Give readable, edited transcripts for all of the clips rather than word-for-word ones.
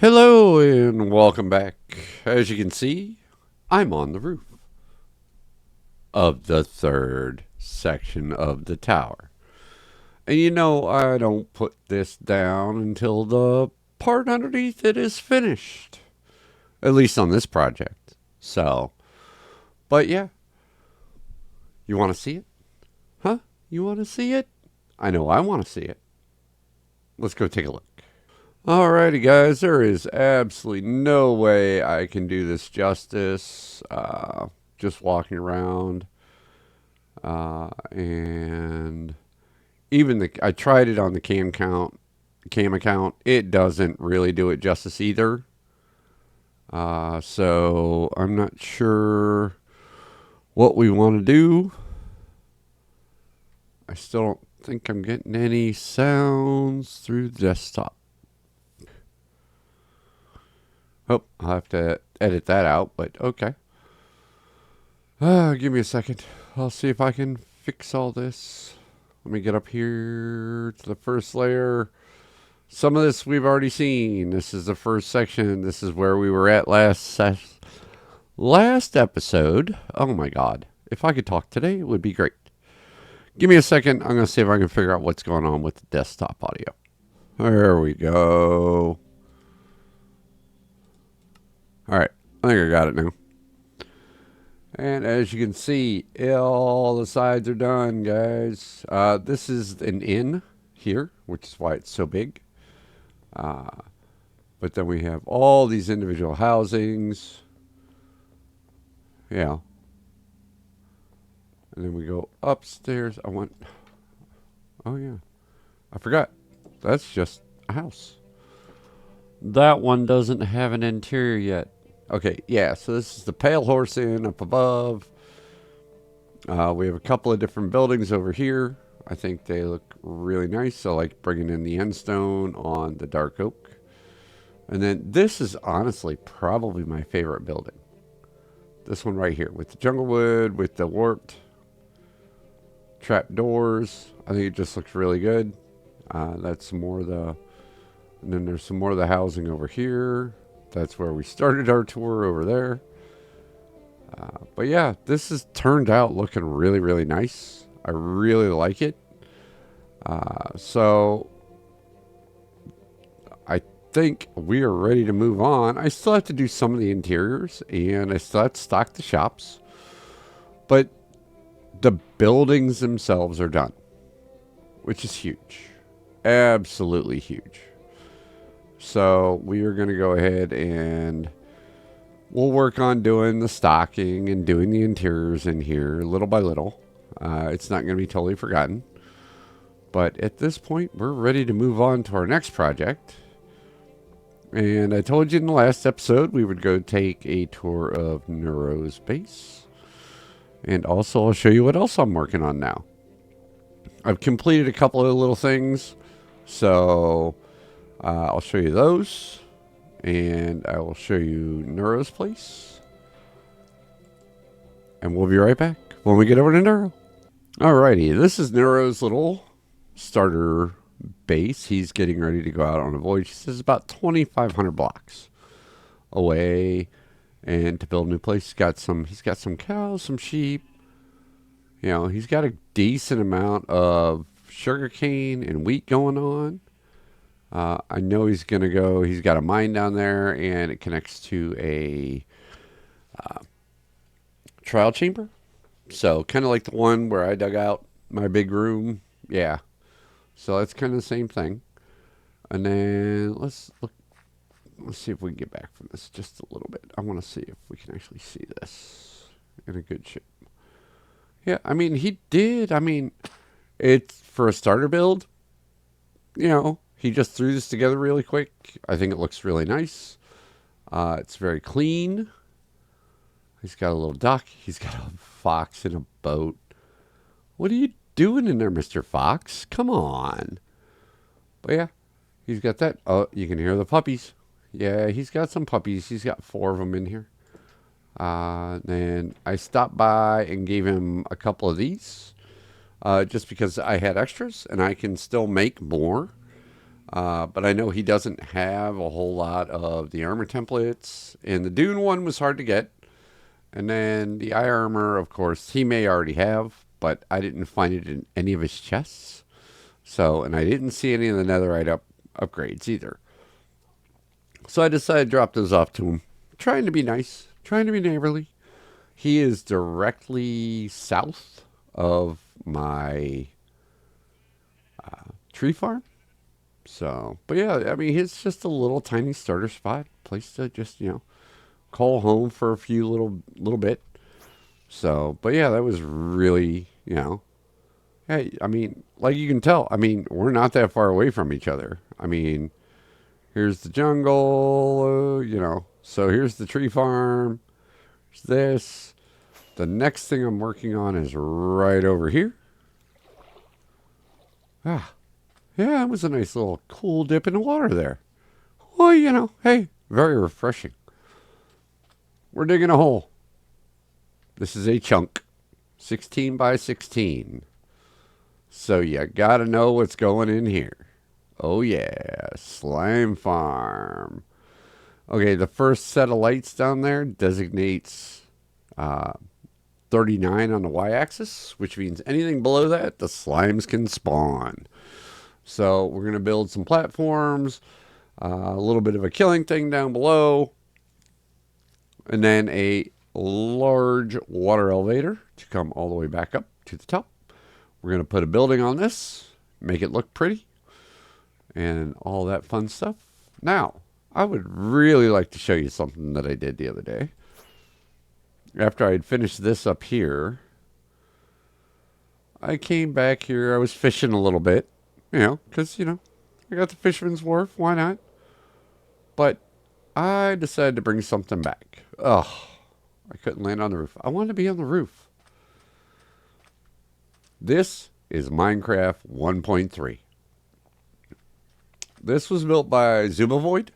Hello and welcome back. As you can see, I'm on the roof of the third section of the tower. And you know, I don't put this down until the part underneath it is finished. At least on this project. So, but yeah, you want to see it? Huh? You want to see it? I know I want to see it. Let's go take a look. Alrighty, guys, there is absolutely no way I can do this justice. Just walking around, and even I tried it on the cam account. It doesn't really do it justice either. So I'm not sure what we want to do. I still don't think I'm getting any sounds through the desktop. Oh, I'll have to edit that out, but okay. Give me a second. I'll see if I can fix all this. Let me get up here to the first layer. Some of this we've already seen. This is the first section. This is where we were at last episode. Oh my god. If I could talk today, it would be great. Give me a second. I'm going to see if I can figure out what's going on with the desktop audio. There we go. Alright. I think I got it now. And as you can see, all the sides are done, guys. This is an inn here, which is why it's so big. But then we have all these individual housings. Yeah. And then we go upstairs. Oh yeah. I forgot. That's just a house. That one doesn't have an interior yet. Okay, yeah, so this is the Pale Horse Inn up above. We have a couple of different buildings over here. I think they look really nice. I like bringing in the endstone on the dark oak. And then this is honestly probably my favorite building. This one right here with the jungle wood, with the warped trap doors. I think it just looks really good. That's some more of the... And then there's some more of the housing over here. That's where we started our tour over there. But yeah, this has turned out looking really, really nice. I really like it. So I think we are ready to move on. I still have to do some of the interiors, and I still have to stock the shops. But the buildings themselves are done, which is huge. Absolutely huge. So we are going to go ahead and we'll work on doing the stocking and doing the interiors in here little by little. It's not going to be totally forgotten. But at this point, we're ready to move on to our next project. And I told you in the last episode we would go take a tour of Neuro's base. And also I'll show you what else I'm working on now. I've completed a couple of little things. So... I'll show you those, and I will show you Neuro's place, and we'll be right back when we get over to Neuro. Alrighty, this is Neuro's little starter base. He's getting ready to go out on a voyage. He says about 2,500 blocks away, and to build a new place. He's got some cows, some sheep. You know, he's got a decent amount of sugarcane and wheat going on. I know he's going to go, he's got a mine down there, and it connects to a trial chamber. So kind of like the one where I dug out my big room. Yeah. So that's kind of the same thing. And then let's see if we can get back from this just a little bit. I want to see if we can actually see this in a good shape. Yeah, I mean, he did. I mean, it's for a starter build, you know. He just threw this together really quick. I think it looks really nice. It's very clean. He's got a little dock. He's got a fox in a boat. What are you doing in there, Mr. Fox? Come on. But yeah, he's got that. Oh, you can hear the puppies. Yeah, he's got some puppies. He's got 4 of them in here. Then I stopped by and gave him a couple of these. Just because I had extras and I can still make more. But I know he doesn't have a whole lot of the armor templates. And the Dune one was hard to get. And then the eye armor, of course, he may already have, but I didn't find it in any of his chests. So, and I didn't see any of the netherite upgrades either. So I decided to drop those off to him. Trying to be nice, trying to be neighborly. He is directly south of my tree farm. So, but yeah, I mean, it's just a little tiny starter spot, place to just, call home for a few little bit. So, but yeah, that was really, hey, I mean, like you can tell, I mean, we're not that far away from each other. I mean, here's the jungle, so here's the tree farm. There's this. The next thing I'm working on is right over here. Ah, yeah, it was a nice little cool dip in the water there. Well, hey, very refreshing. We're digging a hole. This is a chunk, 16 by 16. So you gotta know what's going in here. Oh yeah, slime farm. Okay, the first set of lights down there designates 39 on the y-axis, which means anything below that, the slimes can spawn. So we're going to build some platforms, a little bit of a killing thing down below, and then a large water elevator to come all the way back up to the top. We're going to put a building on this, make it look pretty, and all that fun stuff. Now, I would really like to show you something that I did the other day. After I had finished this up here, I came back here. I was fishing a little bit, because, I got the Fisherman's Wharf. Why not? But I decided to bring something back. Ugh, I couldn't land on the roof. I wanted to be on the roof. This is Minecraft 1.3. This was built by Zubavoid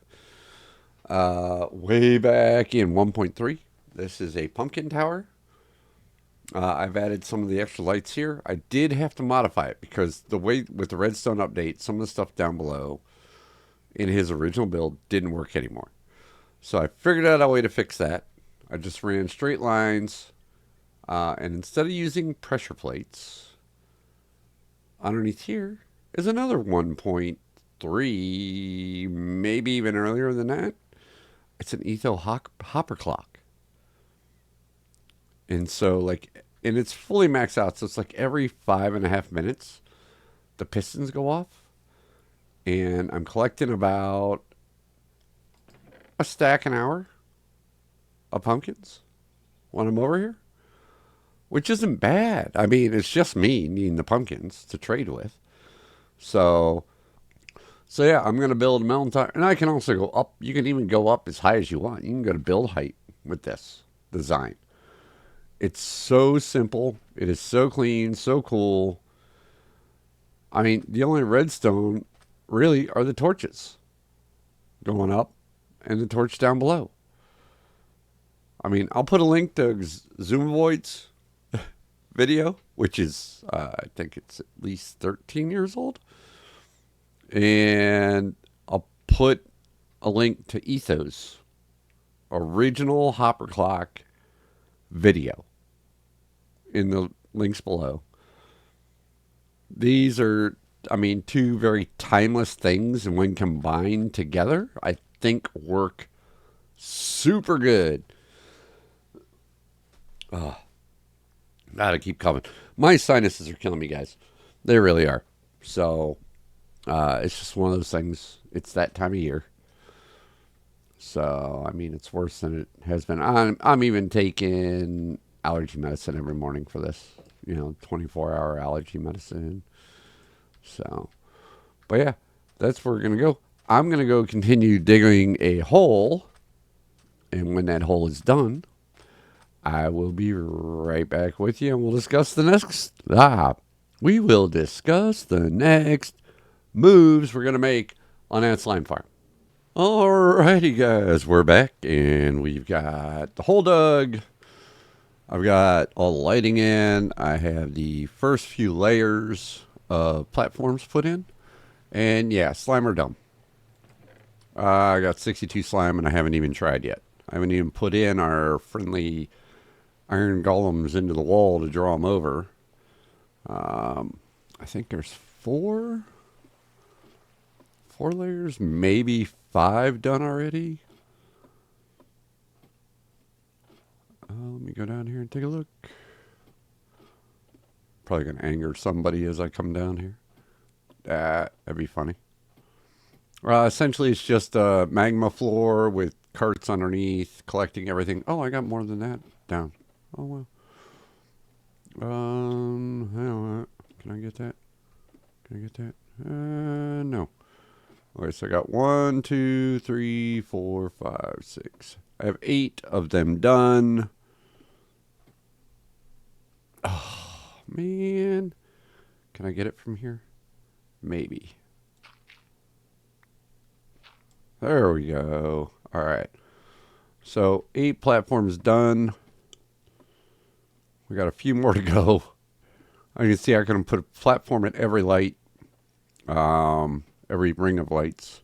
way back in 1.3. This is a pumpkin tower. I've added some of the extra lights here. I did have to modify it because the way with the redstone update, some of the stuff down below in his original build didn't work anymore. So I figured out a way to fix that. I just ran straight lines, and instead of using pressure plates, underneath here is another 1.3, maybe even earlier than that. It's an Etho hopper clock. And so, and it's fully maxed out. So it's like every 5.5 minutes, the pistons go off. And I'm collecting about a stack an hour of pumpkins when I'm over here, which isn't bad. I mean, it's just me needing the pumpkins to trade with. So yeah, I'm going to build a mountain tower. And I can also go up. You can even go up as high as you want. You can go to build height with this design. It's so simple. It is so clean, so cool. I mean, the only redstone really are the torches going up and the torch down below. I mean, I'll put a link to Zoomvoid's video, which is, I think it's at least 13 years old. And I'll put a link to Etho's original hopper clock video in the links below. These are, I mean, two very timeless things, and when combined together, I think work super good. Oh, gotta keep coming. My sinuses are killing me, guys. They really are. So, it's just one of those things. It's that time of year. So, I mean, it's worse than it has been. I'm even taking allergy medicine every morning for this. 24-hour allergy medicine. So, but yeah, that's where we're going to go. I'm going to go continue digging a hole. And when that hole is done, I will be right back with you and we'll discuss the next. We will discuss the next moves we're going to make on that slime farm. Alrighty, guys, we're back and we've got the hole dug. I've got all the lighting in. I have the first few layers of platforms put in. And yeah, slime are dumb. I got 62 slime and I haven't even tried yet. I haven't even put in our friendly iron golems into the wall to draw them over. I think there's four layers, maybe 5 done already. Let me go down here and take a look. Probably going to anger somebody as I come down here. That'd be funny. Essentially, it's just a magma floor with carts underneath, collecting everything. Oh, I got more than that down. Oh, well. Can I get that? Can I get that? No. Okay, so I got 1, 2, 3, 4, 5, 6. I have 8 of them done. Oh, man. Can I get it from here? Maybe. There we go. All right. So 8 platforms done. We got a few more to go. I can see I can put a platform at every light, every ring of lights.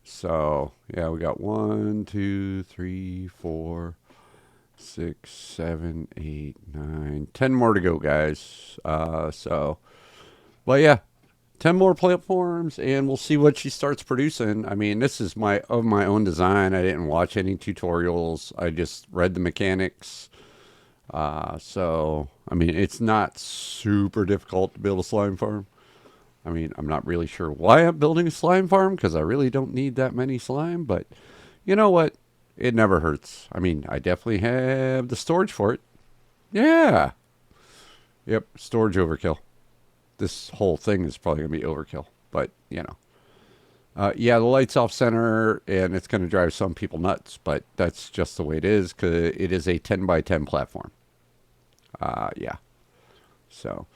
So yeah, we got 1, 2, 3, 4, 6, 7, 8, 9, 10 more to go, guys. But yeah, 10 more platforms, and we'll see what she starts producing. I mean, this is my own design. I didn't watch any tutorials. I just read the mechanics. I mean, it's not super difficult to build a slime farm. I mean, I'm not really sure why I'm building a slime farm because I really don't need that many slime, but you know what? It never hurts. I mean, I definitely have the storage for it. Yeah. Yep, storage overkill. This whole thing is probably going to be overkill, but you know. Yeah, the light's off center, and it's going to drive some people nuts, but that's just the way it is because it is a 10 by 10 platform. Yeah. So,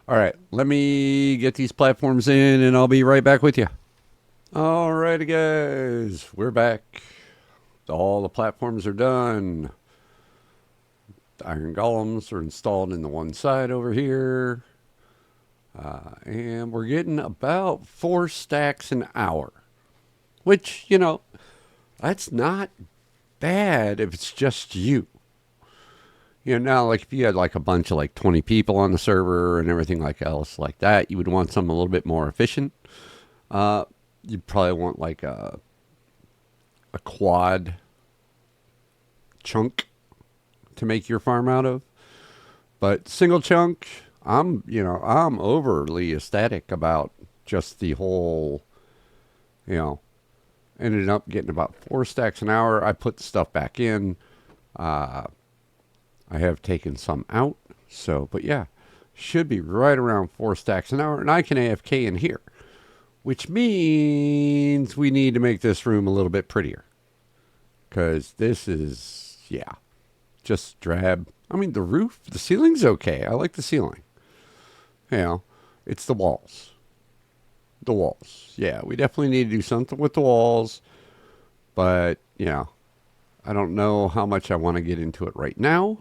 all right, let me get these platforms in, and I'll be right back with you. All righty, guys, we're back. All the platforms are done. The iron golems are installed in the one side over here. And we're getting about 4 stacks an hour, which, you know, that's not bad if it's just you. You know, now, like if you had like a bunch of like 20 people on the server and everything like else like that, you would want something a little bit more efficient. You'd probably want like a quad chunk to make your farm out of. But single chunk, I'm overly ecstatic about just the whole, you know, ended up getting about 4 stacks an hour. I put the stuff back in. I have taken some out. So, but yeah, should be right around 4 stacks an hour. And I can AFK in here, which means we need to make this room a little bit prettier. Because this is, yeah, just drab. I mean, the ceiling's okay. I like the ceiling. You know, it's the walls. The walls. Yeah, we definitely need to do something with the walls. But, you know, I don't know how much I want to get into it right now.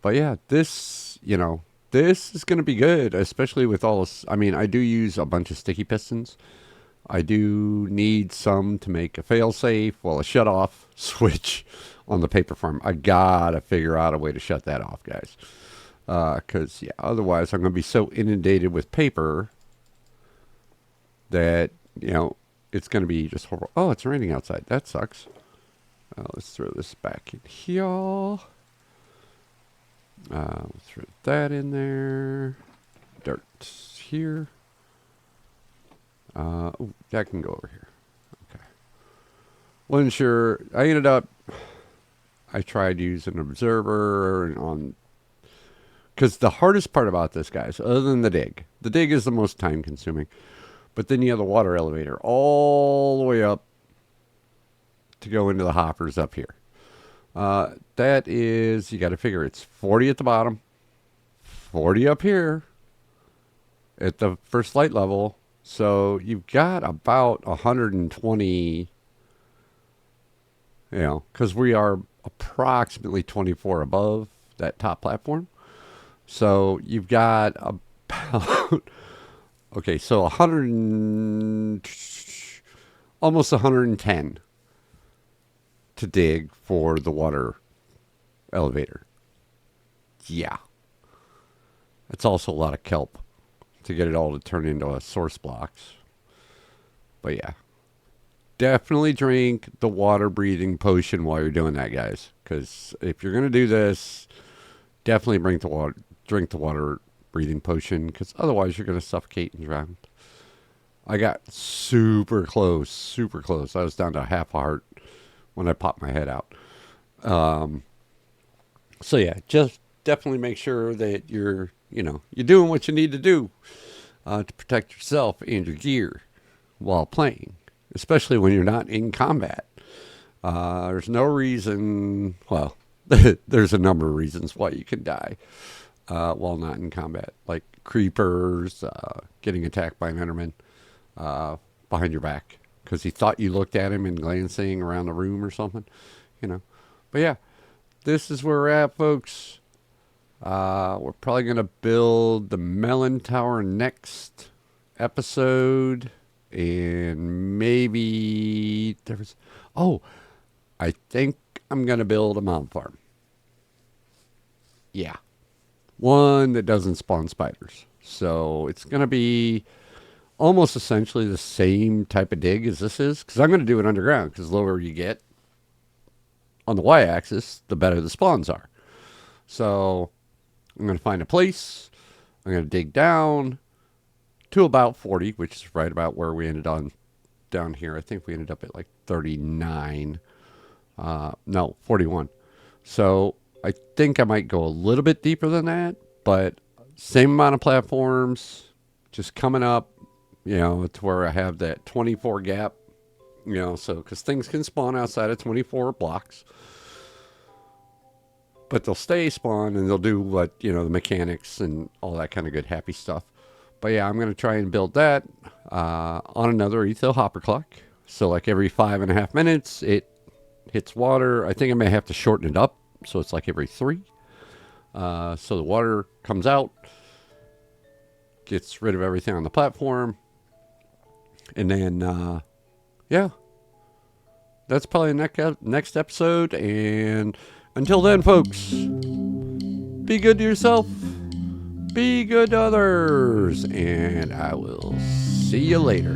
But yeah, this is going to be good, especially with all this. I mean, I do use a bunch of sticky pistons. I do need some to make a failsafe, a shut-off switch on the paper farm. I gotta figure out a way to shut that off, guys. Because, yeah, otherwise I'm going to be so inundated with paper that, you know, it's going to be just horrible. Oh, it's raining outside. That sucks. Let's throw this back in here. We'll throw that in there. Dirt here. That can go over here. Okay. Wasn't sure. I tried using an observer on, because the hardest part about this, guys, other than the dig is the most time consuming, but then you have the water elevator all the way up to go into the hoppers up here. That is, you got to figure it's 40 at the bottom, 40 up here at the first light level. So you've got about 120, you know, because we are approximately 24 above that top platform. So you've got about Okay, so 100, almost 110 to dig for the water elevator. Yeah. It's also a lot of kelp to get it all to turn into a source blocks. But yeah, definitely drink the water breathing potion while you're doing that, guys. Because if you're gonna do this, definitely drink the water breathing potion. Because otherwise, you're gonna suffocate and drown. I got super close, super close. I was down to half a heart when I popped my head out. So yeah, just definitely make sure that you're doing what you need to do to protect yourself and your gear while playing, especially when you're not in combat. There's no reason, well, there's a number of reasons why you can die while not in combat, like creepers, getting attacked by an enderman behind your back because he thought you looked at him and glancing around the room or something, you know. But yeah, this is where we're at, folks. We're probably going to build the Melon Tower next episode. And maybe there was. Oh, I think I'm going to build a mountain farm. Yeah. One that doesn't spawn spiders. So it's going to be almost essentially the same type of dig as this is. Because I'm going to do it underground. Because the lower you get on the y axis, the better the spawns are. So I'm going to find a place. I'm going to dig down to about 40, which is right about where we ended on down here. I think we ended up at like 39. No, 41. So I think I might go a little bit deeper than that, but same amount of platforms, just coming up, to where I have that 24 gap, so because things can spawn outside of 24 blocks. But they'll stay spawn and they'll do what, the mechanics and all that kind of good happy stuff. But yeah, I'm going to try and build that on another ethyl hopper clock. So like every 5.5 minutes, it hits water. I think I may have to shorten it up. So it's like every 3. So the water comes out, gets rid of everything on the platform. And then, yeah, that's probably the next episode. And until then, folks, be good to yourself. Be good to others, and I will see you later.